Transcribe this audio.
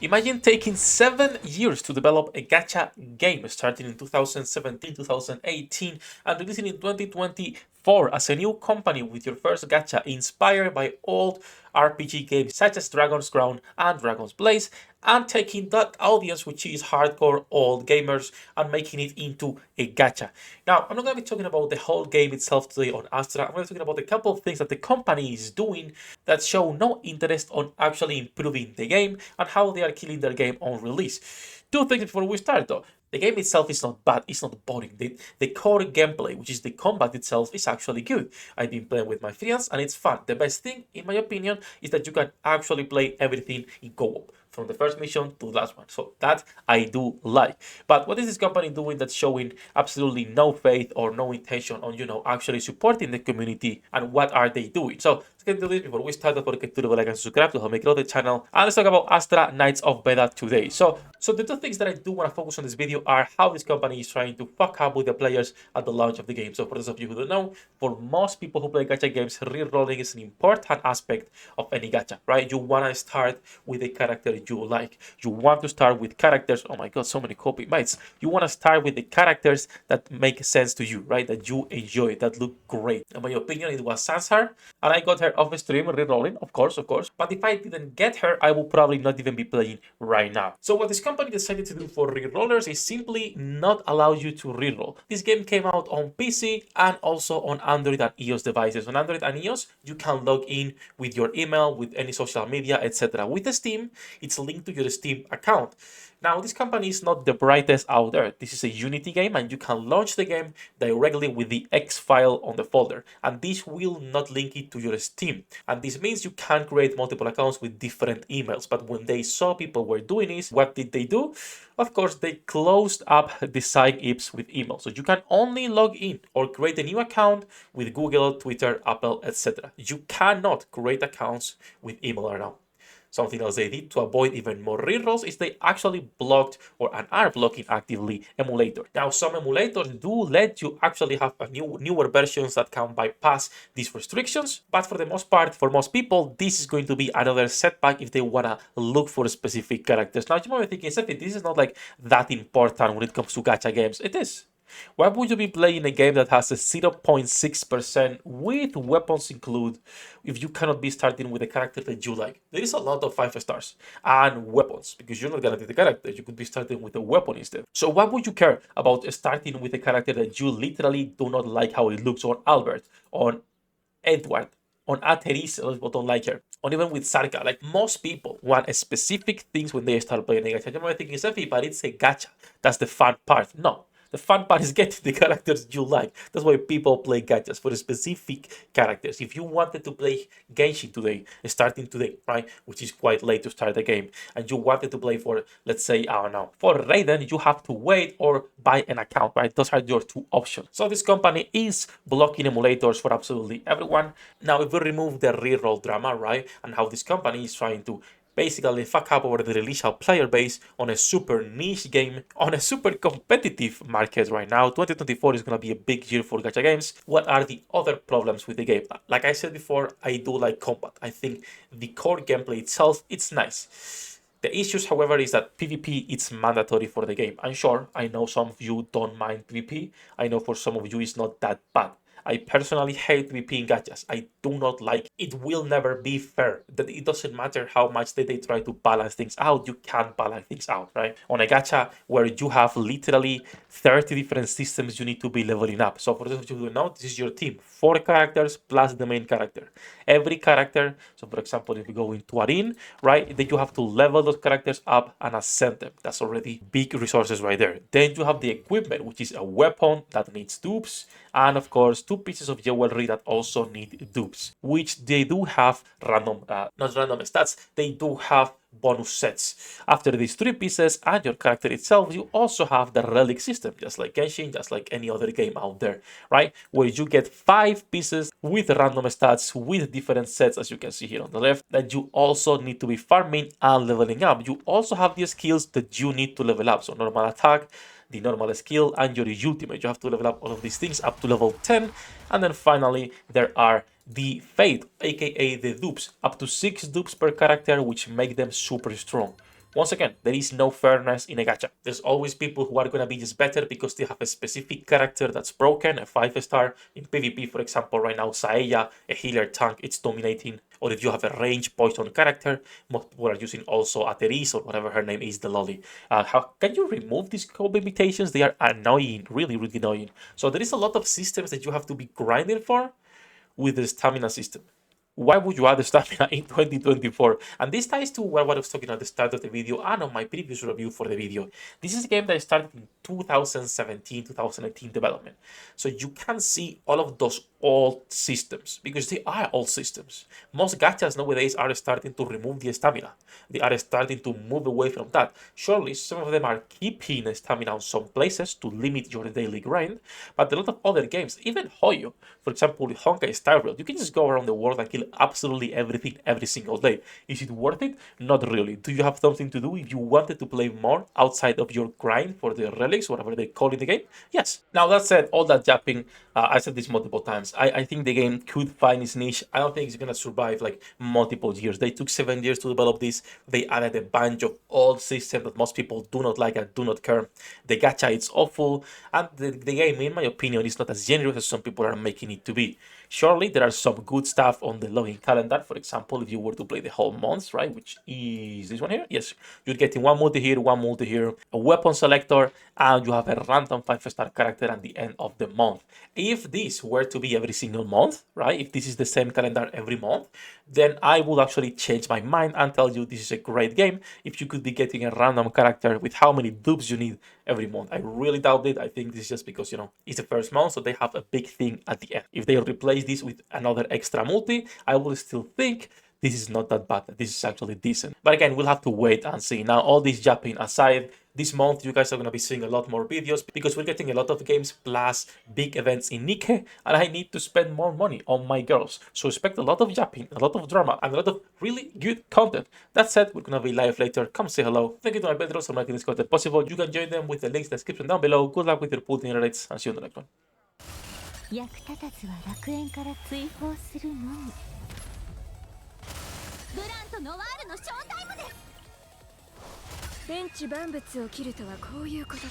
Imagine taking 7 years to develop a gacha game starting in 2017, 2018 and releasing in 2024 as a new company with your first gacha inspired by old RPG games such as Dragon's Crown and Dragon's Blaze, and taking that audience, which is hardcore old gamers, and making it into a gacha. Now, I'm not going to be talking about the whole game itself today on Astra. I'm going to be talking about a couple of things that the company is doing that show no interest on actually improving the game and how they are killing their game on release. Two things before we start though. The game itself is not bad, it's not boring. The core gameplay, which is the combat itself, is actually good. I've been playing with my friends and it's fun. The best thing, in my opinion, is that you can actually play everything in co-op, from the first mission to the last one. So that I do like. But what is this company doing that's showing absolutely no faith or no intention on, actually supporting the community, and what are they doing? So let's get into this. Before we start, don't forget to leave a like and subscribe to help me grow the channel. And let's talk about Astra Knights of Beta today. So the two things that I do want to focus on this video are how this company is trying to fuck up with the players at the launch of the game. So for those of you who don't know, for most people who play gacha games, rerolling is an important aspect of any gacha, right? You want to start with a character you like. You want to start with characters, oh my god, so many copy mates. You want to start with the characters that make sense to you, right? That you enjoy, that look great. In my opinion, it was Sansar, and I got her off stream rerolling, of course. But if I didn't get her, I will probably not even be playing right now. So what this company decided to do for rerollers is simply not allow you to reroll. This game came out on PC and also on Android and iOS devices. On Android and iOS, you can log in with your email, with any social media, etc. With the Steam, it's linked to your Steam account. Now, this company is not the brightest out there. This is a Unity game, and you can launch the game directly with the X file on the folder, and this will not link it to your Steam. And this means you can create multiple accounts with different emails. But when they saw people were doing this, what did they do? Of course, they closed up the sign-ups with email. So you can only log in or create a new account with Google, Twitter, Apple, etc. You cannot create accounts with email now. Something else they did to avoid even more rerolls is they actually blocked and are blocking actively emulators. Now, some emulators do let you actually have newer versions that can bypass these restrictions, but for the most part, for most people, this is going to be another setback if they want to look for specific characters. Now, you might be thinking, Sefhi, this is not like that important when it comes to gacha games. It is. Why would you be playing a game that has a 0.6% with weapons included if you cannot be starting with a character that you like? There is a lot of 5 stars and weapons because you're not guaranteed the character. You could be starting with a weapon instead. So why would you care about starting with a character that you literally do not like how it looks, on Albert, on Edward, on Ateris, but don't like her, or even with Sarka? Like, most people want specific things when they start playing a gacha. You might be thinking, Sefhi, but it's a gacha. That's the fun part. No. The fun part is getting the characters you like. That's why people play gachas, for specific characters. If you wanted to play Genshin today, starting today, right, which is quite late to start the game, and you wanted to play for, let's say, I don't know, for Raiden, you have to wait or buy an account, right? Those are your two options. So this company is blocking emulators for absolutely everyone. Now, if we remove the reroll drama, right, and how this company is trying to basically fuck up over the initial player base on a super niche game, on a super competitive market right now. 2024 is going to be a big year for gacha games. What are the other problems with the game? Like I said before, I do like combat. I think the core gameplay itself, it's nice. The issues, however, is that PvP is mandatory for the game. I'm sure, I know some of you don't mind PvP. I know for some of you it's not that bad. I personally hate PvP in gachas. I do not like it. It will never be fair. That it doesn't matter how much they try to balance things out. You can't balance things out, right? On a gacha where you have literally 30 different systems you need to be leveling up. So for those of you who don't know, this is your team. 4 characters plus the main character. Every character, so for example, if you go into Arin, right, then you have to level those characters up and ascend them. That's already big resources right there. Then you have the equipment, which is a weapon that needs dupes, and of course 2 pieces of jewelry that also need dupes, which they do have random, not random stats, they do have bonus sets. After these 3 pieces and your character itself, you also have the relic system, just like Genshin, just like any other game out there, right? Where you get 5 pieces with random stats, with different sets, as you can see here on the left, that you also need to be farming and leveling up. You also have the skills that you need to level up, so normal attack, the normal skill, and your ultimate. You have to level up all of these things up to level 10. And then finally, there are the Fate, aka the dupes, up to 6 dupes per character, which make them super strong. Once again, there is no fairness in a gacha. There's always people who are going to be just better because they have a specific character that's broken, a 5-star. In PvP, for example, right now, Saeya, a healer tank, it's dominating. Or if you have a range poison character, most people are using also Ateris or whatever her name is, the lolly. How can you remove these combo imitations? They are annoying, really, really annoying. So there is a lot of systems that you have to be grinding for with the stamina system. Why would you add the stamina in 2024? And this ties to what I was talking at the start of the video and on my previous review for the video. This is a game that started in 2017, 2018 development. So you can see all of those old systems because they are old systems. Most gachas nowadays are starting to remove the stamina. They are starting to move away from that. Surely some of them are keeping stamina in some places to limit your daily grind, but a lot of other games, even Hoyo, for example, Honkai Star Rail, you can just go around the world and kill absolutely everything every single day. Is it worth it? Not really. Do you have something to do if you wanted to play more outside of your grind for the relics, whatever they call it the game? Yes. Now that said, all that japping, I said this multiple times. I think the game could find its niche. I don't think it's gonna survive like multiple years. They took 7 years to develop this. They added a bunch of old systems that most people do not like and do not care. The gacha it's awful, and the game, in my opinion, is not as generous as some people are making it to be. Surely there are some good stuff on the login calendar. For example, if you were to play the whole month, right, which is this one here, yes, you're getting one multi here, a weapon selector, and you have a random 5-star character at the end of the month. If this were to be every single month, right, if this is the same calendar every month, then I would actually change my mind and tell you this is a great game if you could be getting a random character with how many dupes you need every month. I really doubt it. I think this is just because, it's the first month, so they have a big thing at the end. If they replace this with another extra multi, I will still think this is not that bad. This is actually decent. But again, we'll have to wait and see. Now, all this japping aside, this month you guys are going to be seeing a lot more videos because we're getting a lot of games plus big events in Nikke, and I need to spend more money on my girls. So expect a lot of japping, a lot of drama, and a lot of really good content. That said, we're going to be live later. Come say hello. Thank you to my bedrooms for making this content possible. You can join them with the links in the description down below. Good luck with your pool dinner rates, and see you in the next one. 役立たずは楽園から追放するのみ。ブランとノワールのショータイムです。天地万物を切るとはこういうことだ。